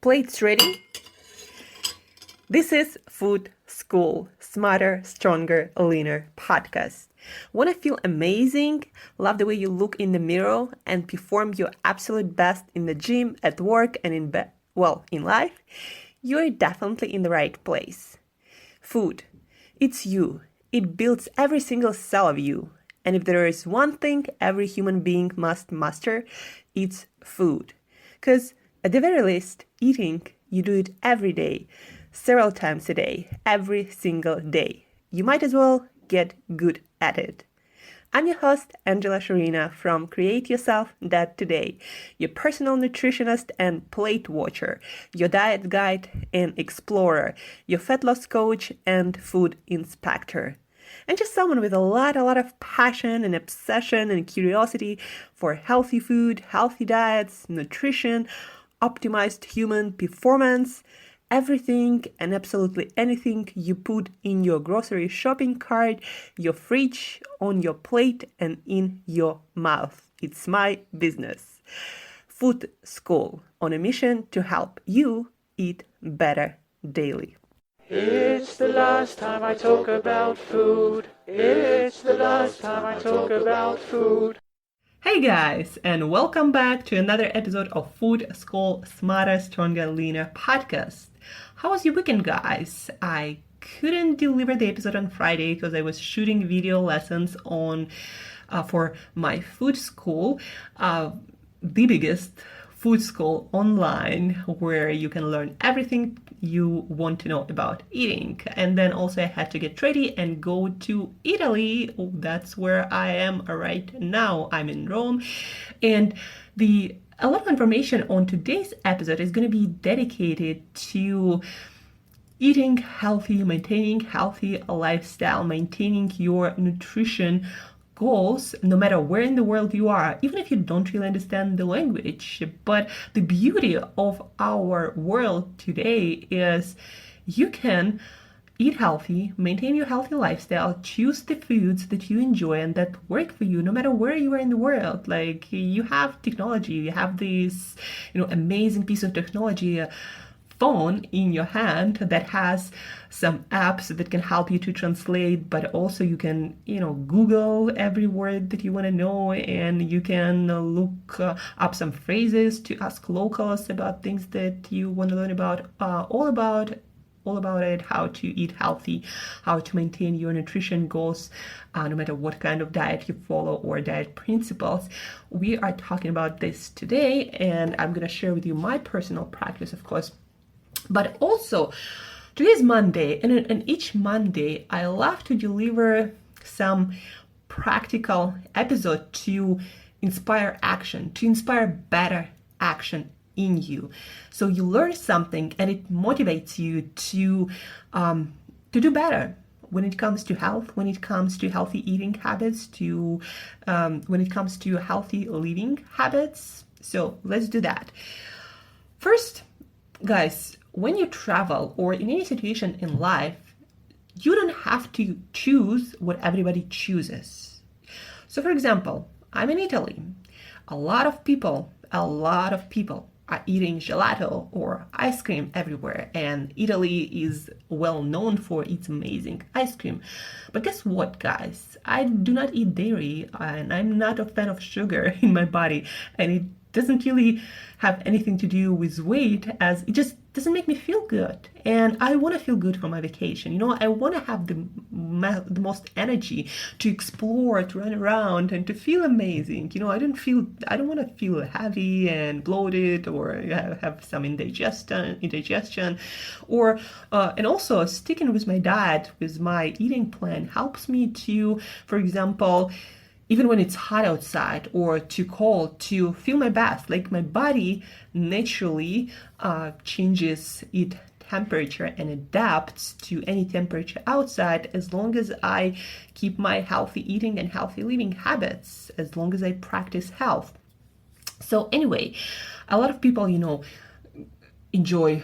Plates ready? This is Food School, Smarter, Stronger, Leaner podcast. Want to feel amazing, love the way you look in the mirror, and perform your absolute best in the gym, at work, and in life? You're definitely in the right place. Food. It's you. It builds every single cell of you. And if there is one thing every human being must master, it's food. Because at the very least, eating, you do it every day, several times a day, every single day. You might as well get good at it. I'm your host, Shurina from Create Yourself That Today, your personal nutritionist and plate watcher, your diet guide and explorer, your fat loss coach and food inspector. And just someone with a lot of passion and obsession and curiosity for healthy food, healthy diets, nutrition, optimized human performance, everything and absolutely anything you put in your grocery shopping cart, your fridge, on your plate, and in your mouth. It's my business. Food School, on a mission to help you eat better daily. It's the last time I talk about food. It's the last time I talk about food. Hey guys, and welcome back to another episode of Food School Smarter, Stronger, Leaner podcast. How was your weekend, guys? I couldn't deliver the episode on Friday because I was shooting video lessons for my food school, the biggest food school online where you can learn everything you want to know about eating. And then also I had to get ready and go to Italy. That's where I am right now. I'm in Rome. And a lot of information on today's episode is going to be dedicated to eating healthy, maintaining healthy lifestyle, maintaining your nutrition goals, no matter where in the world you are, even if you don't really understand the language. But the beauty of our world today is you can eat healthy, maintain your healthy lifestyle, choose the foods that you enjoy and that work for you, no matter where you are in the world. Like, you have technology, you have this, amazing piece of technology, phone in your hand that has some apps that can help you to translate, but also you can, Google every word that you want to know, and you can look up some phrases to ask locals about things that you want to learn about, all about it, how to eat healthy, how to maintain your nutrition goals, no matter what kind of diet you follow or diet principles. We are talking about this today, and I'm going to share with you my personal practice, of course. But also, today is Monday, and each Monday I love to deliver some practical episode to inspire action, to inspire better action in you. So you learn something and it motivates you to do better when it comes to health, when it comes to healthy eating habits, when it comes to healthy living habits. So let's do that. First, guys, when you travel or in any situation in life, you don't have to choose what everybody chooses. So for example, I'm in Italy. A lot of people are eating gelato or ice cream everywhere, and Italy is well known for its amazing ice cream. But guess what, guys? I do not eat dairy, and I'm not a fan of sugar in my body, and it doesn't really have anything to do with weight, as it just doesn't make me feel good. And I want to feel good for my vacation. I want to have the most energy to explore, to run around, and to feel amazing. I don't want to feel heavy and bloated or have some indigestion, or and also sticking with my diet, with my eating plan helps me to, for example, even when it's hot outside or too cold, to feel my best. Like, my body naturally changes its temperature and adapts to any temperature outside, as long as I keep my healthy eating and healthy living habits, as long as I practice health. So anyway, a lot of people, enjoy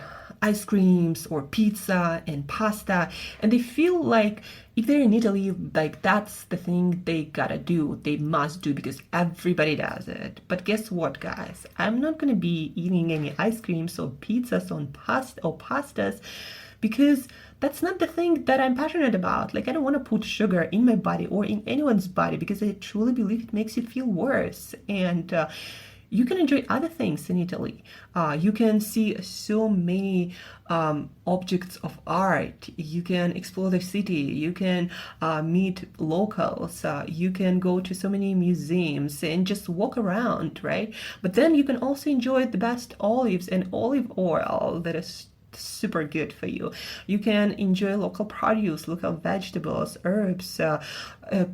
ice creams or pizza and pasta, and they feel like if they're in Italy, like that's the thing they gotta do, they must do because everybody does it. But guess what, guys? I'm not gonna be eating any ice creams or pizzas on pasta or pastas because that's not the thing that I'm passionate about. Like, I don't want to put sugar in my body or in anyone's body because I truly believe it makes you feel worse. And you can enjoy other things in Italy. You can see so many objects of art. You can explore the city. You can meet locals. You can go to so many museums and just walk around, right? But then you can also enjoy the best olives and olive oil that is super good for you. You can enjoy local produce, local vegetables, herbs.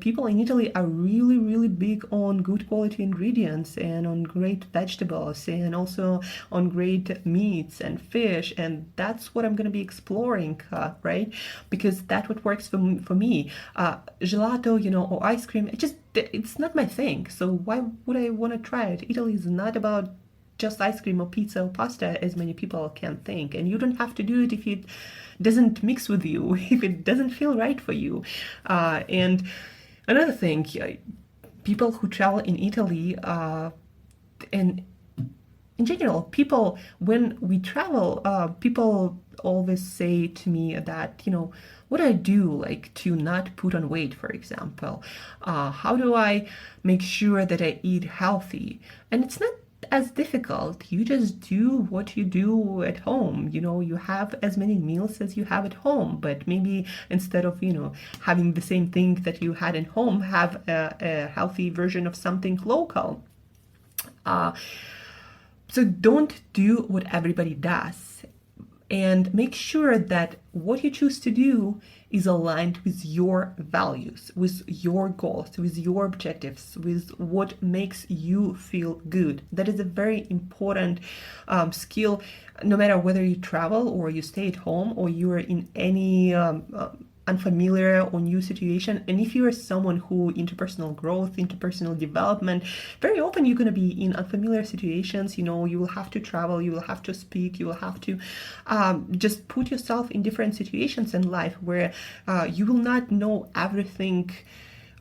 People in Italy are really, really big on good quality ingredients and on great vegetables and also on great meats and fish. And that's what I'm going to be exploring, right? Because that's what works for me. Gelato, or ice cream, it's not my thing. So why would I want to try it? Italy is not about just ice cream or pizza or pasta as many people can think, and you don't have to do it if it doesn't mix with you, if it doesn't feel right for you. And another thing, people who travel in Italy, and in general, people, when we travel, people always say to me that, what do I do, like, to not put on weight, for example? How do I make sure that I eat healthy? And it's not as difficult. You just do what you do at home. You have as many meals as you have at home, but maybe instead of having the same thing that you had at home, have a healthy version of something local. So don't do what everybody does, and make sure that what you choose to do is aligned with your values, with your goals, with your objectives, with what makes you feel good. That is a very important skill, no matter whether you travel or you stay at home or you are in any unfamiliar or new situation. And if you are someone who interpersonal growth, interpersonal development, very often you're going to be in unfamiliar situations. You will have to travel, you will have to speak, you will have to just put yourself in different situations in life where you will not know everything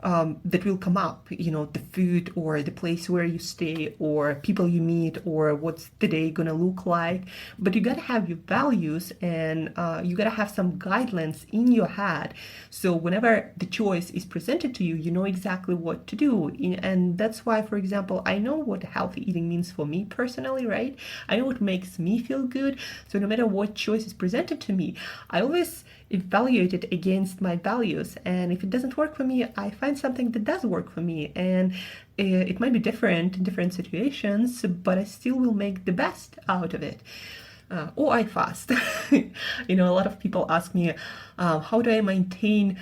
that will come up, the food or the place where you stay or people you meet or what's the day gonna look like. But you gotta have your values, and you gotta have some guidelines in your head. So whenever the choice is presented to you, you know exactly what to do. And that's why, for example, I know what healthy eating means for me personally, right? I know what makes me feel good. So no matter what choice is presented to me, I always evaluate it against my values. And if it doesn't work for me, I find something that does work for me. And it might be different in different situations, but I still will make the best out of it. Or I fast. A lot of people ask me, how do I maintain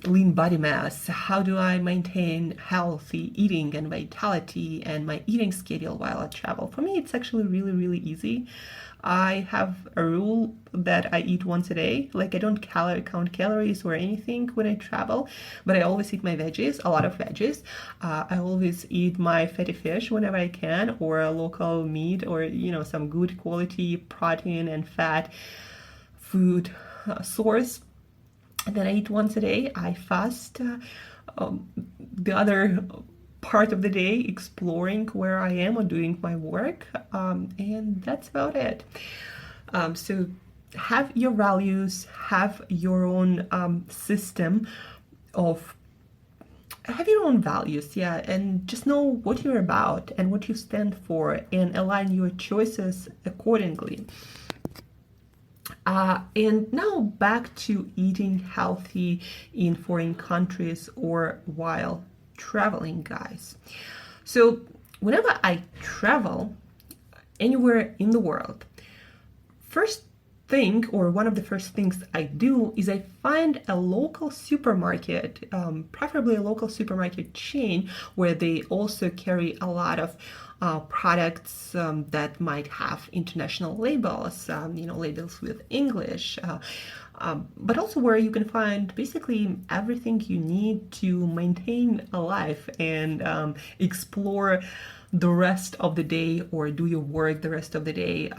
lean body mass? How do I maintain healthy eating and vitality and my eating schedule while I travel? For me, it's actually really, really easy. I have a rule that I eat once a day. Like, I don't count calories or anything when I travel, but I always eat my veggies, a lot of veggies. I always eat my fatty fish whenever I can, or a local meat, or some good quality protein and fat food source. And then I eat once a day. I fast the other part of the day exploring where I am or doing my work, and that's about it. So have your values, have your own system of have your own values, yeah, and just know what you're about and what you stand for, and align your choices accordingly. And now back to eating healthy in foreign countries or while traveling, guys. So whenever I travel anywhere in the world, first thing, or one of the first things I do, is I find a local supermarket, preferably a local supermarket chain, where they also carry a lot of products that might have international labels, labels with English, but also where you can find basically everything you need to maintain a life and explore the rest of the day or do your work the rest of the day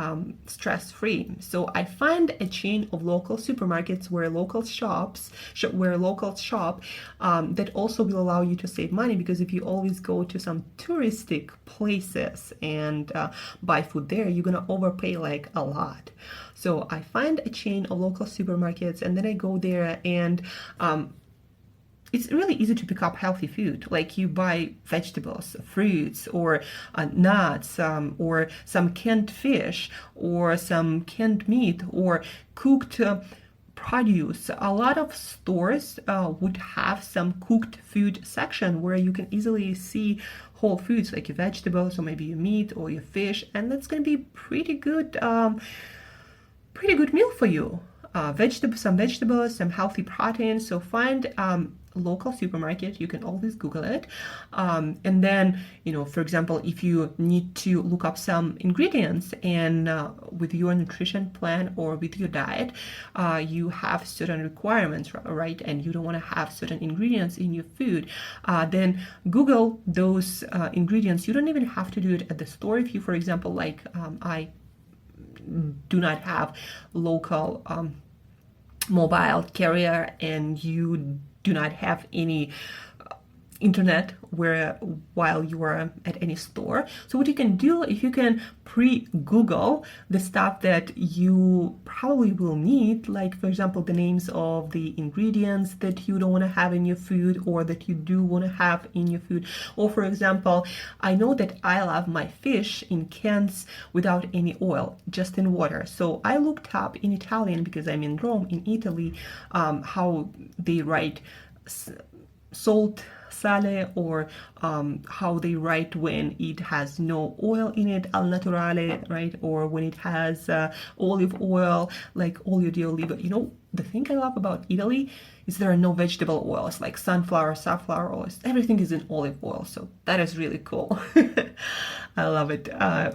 stress-free. So I find a chain of local supermarkets where local shops that also will allow you to save money, because if you always go to some touristic places and buy food there, you're gonna overpay like a lot. So I find a chain of local supermarkets and then I go there, and it's really easy to pick up healthy food. Like you buy vegetables, fruits, or nuts, or some canned fish, or some canned meat, or cooked produce. A lot of stores would have some cooked food section where you can easily see whole foods like your vegetables or maybe your meat or your fish, and that's going to be pretty good meal for you. Some vegetables, some healthy proteins. So find local supermarket. You can always Google it. And then, for example, if you need to look up some ingredients and with your nutrition plan or with your diet, you have certain requirements, right? And you don't want to have certain ingredients in your food, then Google those ingredients. You don't even have to do it at the store. If you, for example, like I do not have local mobile carrier and you do not have any internet while you are at any store. So what you can do, if you can pre-Google the stuff that you probably will need, like for example the names of the ingredients that you don't want to have in your food or that you do want to have in your food. Or for example, I know that I love my fish in cans without any oil, just in water. So I looked up in Italian, because I'm in Rome, in Italy, how they write salt sale, or how they write when it has no oil in it, al naturale, right? Or when it has olive oil, like olio di oliva. The thing I love about Italy is there are no vegetable oils like sunflower, safflower oils. Everything is in olive oil, so that is really cool. I love it.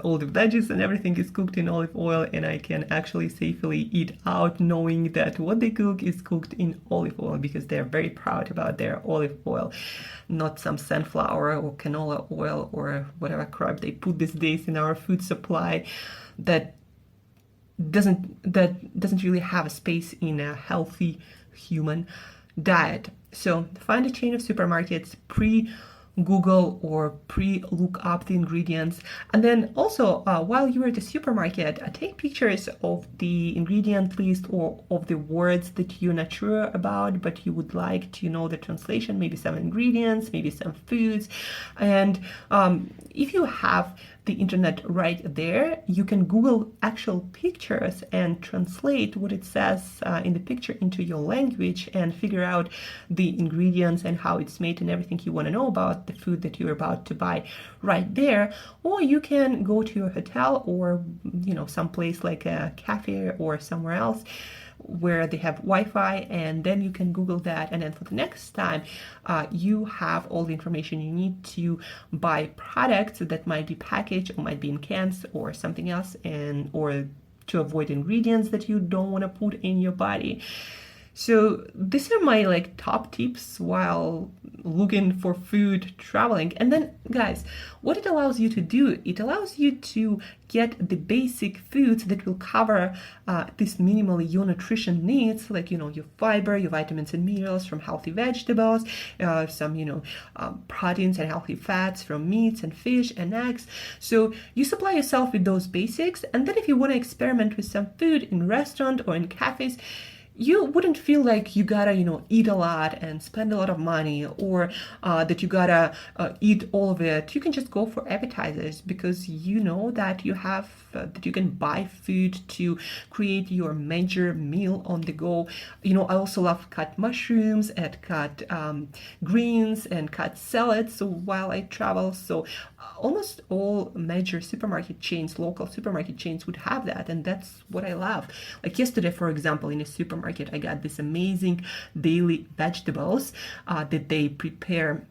All the veggies and everything is cooked in olive oil, and I can actually safely eat out knowing that what they cook is cooked in olive oil, because they're very proud about their olive oil, not some sunflower or canola oil or whatever crap they put these days in our food supply that doesn't really have a space in a healthy human diet. So find a chain of supermarkets, Google or look up the ingredients, and then also while you're at the supermarket, take pictures of the ingredient list or of the words that you're not sure about but you would like to know the translation, maybe some ingredients, maybe some foods. And if you have the internet right there, you can Google actual pictures and translate what it says in the picture into your language and figure out the ingredients and how it's made and everything you want to know about the food that you're about to buy right there. Or you can go to your hotel or someplace like a cafe or somewhere else where they have Wi-Fi, and then you can Google that, and then for the next time you have all the information you need to buy products that might be packaged or might be in cans or something else, and or to avoid ingredients that you don't want to put in your body. So these are my top tips while looking for food traveling. And then guys, what it allows you to do, it allows you to get the basic foods that will cover this minimally your nutrition needs, like your fiber, your vitamins and minerals from healthy vegetables, some proteins and healthy fats from meats and fish and eggs. So you supply yourself with those basics, and then if you want to experiment with some food in restaurant or in cafes, you wouldn't feel like you gotta, eat a lot and spend a lot of money, or that you gotta eat all of it. You can just go for appetizers, because you know that you have that you can buy food to create your major meal on the go. I also love cut mushrooms and cut greens and cut salads while I travel. So almost all major supermarket chains, local supermarket chains, would have that, and that's what I love. Like yesterday, for example, in a supermarket, I got this amazing daily vegetables that they prepare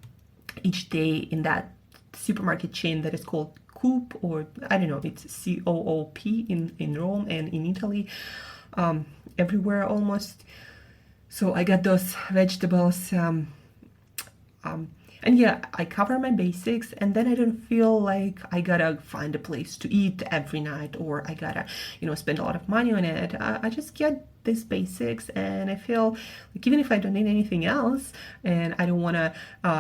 each day in that supermarket chain that is called Coop, or I don't know, it's COOP in Rome and in Italy, everywhere almost. So I got those vegetables. And yeah, I cover my basics, and then I don't feel like I gotta find a place to eat every night, or I gotta, spend a lot of money on it. I just get these basics, and I feel like even if I don't need anything else and I don't wanna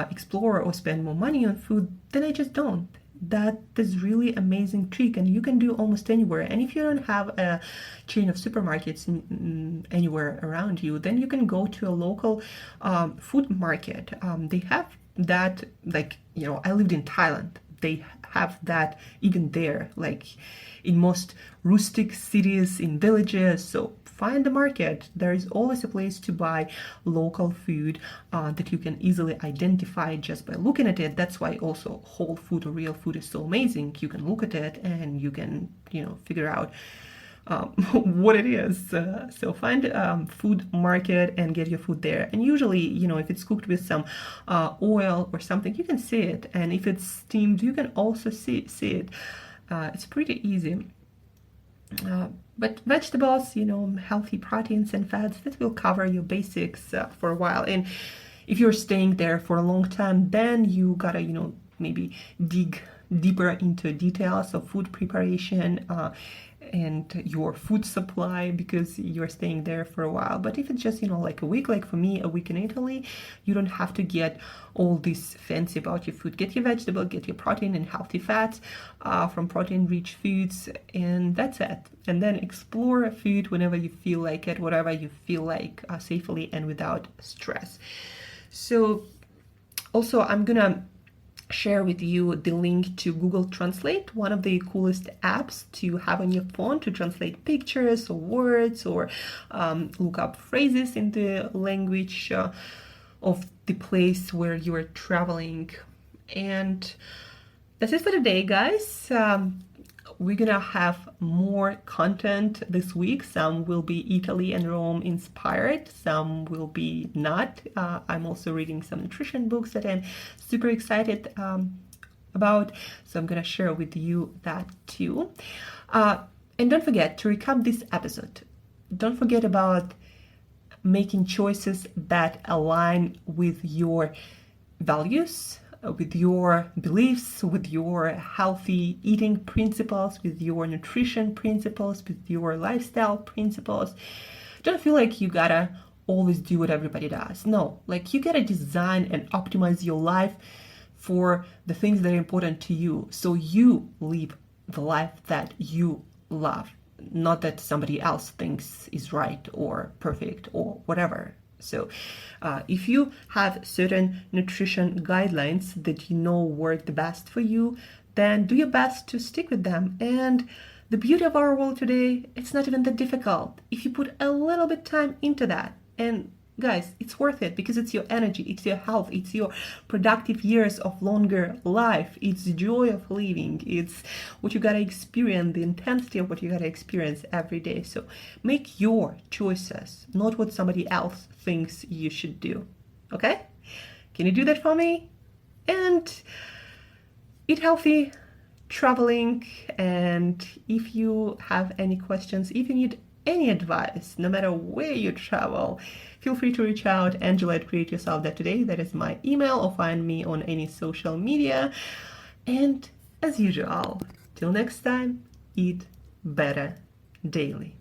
explore or spend more money on food, then I just don't. That is really amazing trick, and you can do almost anywhere. And if you don't have a chain of supermarkets anywhere around you, then you can go to a local food market. They have that, like, I lived in Thailand. They have that even there, like in most rustic cities, in villages. So find the market. There is always a place to buy local food that you can easily identify just by looking at it. That's why also whole food or real food is so amazing. You can look at it and you can, figure out what it is. So find a food market and get your food there. And usually, if it's cooked with some oil or something, you can see it. And if it's steamed, you can also see it. It's pretty easy. But vegetables, healthy proteins and fats, that will cover your basics for a while. And if you're staying there for a long time, then you gotta, maybe dig deeper into details of food preparation and your food supply, because you're staying there for a while. But if it's just, like a week, like for me, a week in Italy, you don't have to get all this fancy about your food. Get your vegetable, get your protein and healthy fats from protein-rich foods, and that's it. And then explore food whenever you feel like it, whatever you feel like, safely and without stress. So also, I'm gonna share with you the link to Google Translate, one of the coolest apps to have on your phone to translate pictures or words, or look up phrases in the language of the place where you are traveling. And that's it for today, guys. We're gonna have more content this week. Some will be Italy and Rome inspired, some will be not. I'm also reading some nutrition books that I'm super excited about, so I'm gonna share with you that too. And don't forget to recap this episode. Don't forget about making choices that align with your values, with your beliefs, with your healthy eating principles, with your nutrition principles, with your lifestyle principles. Don't feel like you gotta always do what everybody does. No, like you gotta design and optimize your life for the things that are important to you, so you live the life that you love, not that somebody else thinks is right or perfect or whatever. So if you have certain nutrition guidelines that you know work the best for you, then do your best to stick with them. And the beauty of our world today, it's not even that difficult if you put a little bit time into that. And guys, it's worth it, because it's your energy, it's your health, it's your productive years of longer life, it's the joy of living, it's what you gotta experience, the intensity of what you gotta experience every day. So make your choices, not what somebody else thinks you should do. Okay? Can you do that for me? And eat healthy, traveling, and if you have any questions, if you need any advice, no matter where you travel, feel free to reach out, Angela at Create Yourself That Today. That is my email, or find me on any social media. And as usual, till next time, eat better daily.